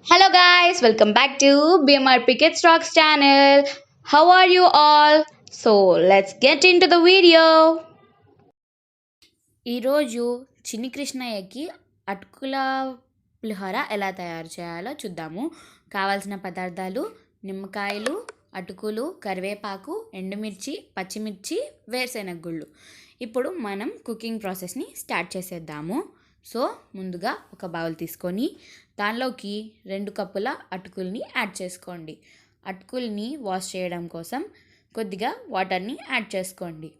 Hello guys, welcome back to BMRPkids Talks channel. How are you all? So let's get into the video. ఈరోజు చిన్ని కృష్ణయ్యకి అటుకుల పులిహోర ఎలా తయారు చేయాలో చూద్దాము. కావాల్సిన పదార్థాలు నిమ్మకాయలు, అటుకులు, కరివేపాకు, ఎండుమిర్చి, పచ్చిమిర్చి, వేరుశెనగ గుళ్ళు. ఇప్పుడు మనం కుకింగ్ ప్రాసెస్ని స్టార్ట్ చేసేద్దాము. సో ముందుగా ఒక బౌల్ తీసుకొని దానిలోకి 2 కప్పుల అటుకుల్ని యాడ్ చేసుకోండి. అటుకుల్ని వాష్ చేయడం కోసం కొద్దిగా వాటర్ని యాడ్ చేసుకోండి.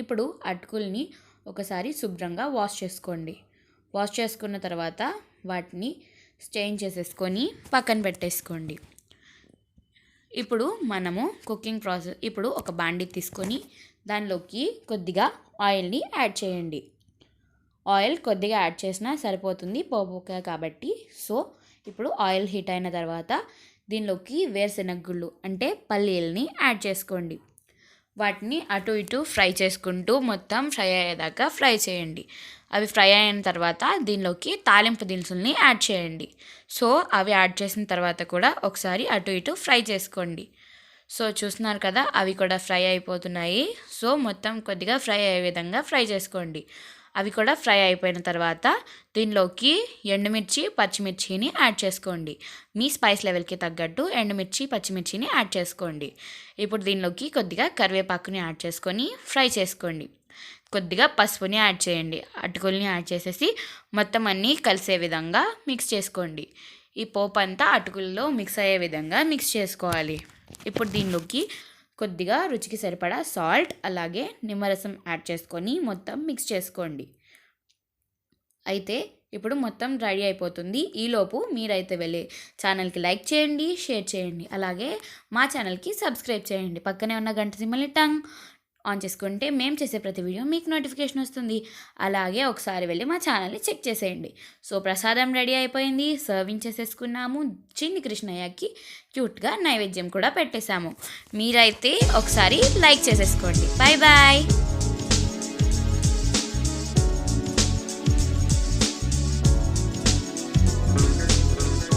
ఇప్పుడు అటుకుల్ని ఒకసారి శుభ్రంగా వాష్ చేసుకోండి. వాష్ చేసుకున్న తర్వాత వాటిని స్టెయిన్ చేసేసుకొని పక్కన పెట్టేసుకోండి. ఇప్పుడు మనము కుకింగ్ ప్రాసెస్ ఇప్పుడు ఒక బాండీ తీసుకొని దానిలోకి కొద్దిగా ఆయిల్ని యాడ్ చేయండి. ఆయిల్ కొద్దిగా యాడ్ చేసినా సరిపోతుంది పోపుగా కాబట్టి. సో ఇప్పుడు ఆయిల్ హీట్ అయిన తర్వాత దీనిలోకి వేరుశెనగ గుళ్ళు అంటే పల్లీలని యాడ్ చేసుకోండి. వాటిని అటు ఇటు ఫ్రై చేసుకుంటూ మొత్తం ఫ్రై అయ్యేదాకా ఫ్రై చేయండి. అవి ఫ్రై అయిన తర్వాత దీనిలోకి తాలింపు దినుసుల్ని యాడ్ చేయండి. సో అవి యాడ్ చేసిన తర్వాత కూడా ఒకసారి అటు ఇటు ఫ్రై చేసుకోండి. సో చూస్తున్నారు కదా, అవి కూడా ఫ్రై అయిపోతున్నాయి. సో మొత్తం కొద్దిగా ఫ్రై అయ్యే విధంగా ఫ్రై చేసుకోండి. అవి కూడా ఫ్రై అయిపోయిన తర్వాత దీనిలోకి ఎండుమిర్చి, పచ్చిమిర్చిని యాడ్ చేసుకోండి. మీ స్పైస్ లెవెల్కి తగ్గట్టు ఎండుమిర్చి, పచ్చిమిర్చిని యాడ్ చేసుకోండి. ఇప్పుడు దీనిలోకి కొద్దిగా కరివేపాకుని యాడ్ చేసుకొని ఫ్రై చేసుకోండి. కొద్దిగా పసుపుని యాడ్ చేయండి. అటుకుల్ని యాడ్ చేసేసి మొత్తం అన్నీ కలిసే విధంగా మిక్స్ చేసుకోండి. ఈ పోపు అంతా అటుకుల్లో మిక్స్ అయ్యే విధంగా మిక్స్ చేసుకోవాలి. ఇప్పుడు దీనిలోకి కొద్దిగా రుచికి సరిపడా సాల్ట్ అలాగే నిమ్మరసం యాడ్ చేసుకొని మొత్తం మిక్స్ చేసుకోండి. అయితే ఇప్పుడు మొత్తం రెడీ అయిపోతుంది. ఈలోపు మీరైతే వెళ్ళి ఛానల్కి లైక్ చేయండి, షేర్ చేయండి, అలాగే మా ఛానల్కి సబ్స్క్రైబ్ చేయండి. పక్కనే ఉన్న గంట సింబల్ని ఆన్ చేసుకుంటే మేము చేసే ప్రతి వీడియో మీకు నోటిఫికేషన్ వస్తుంది. అలాగే ఒకసారి వెళ్ళి మా ఛానల్ని చెక్ చేసేయండి. సో ప్రసాదం రెడీ అయిపోయింది, సర్వింగ్ చేసేసుకున్నాము. చిన్ని కృష్ణయ్యకి క్యూట్గా నైవేద్యం కూడా పెట్టేశాము. మీరైతే ఒకసారి లైక్ చేసేసుకోండి. Bye bye.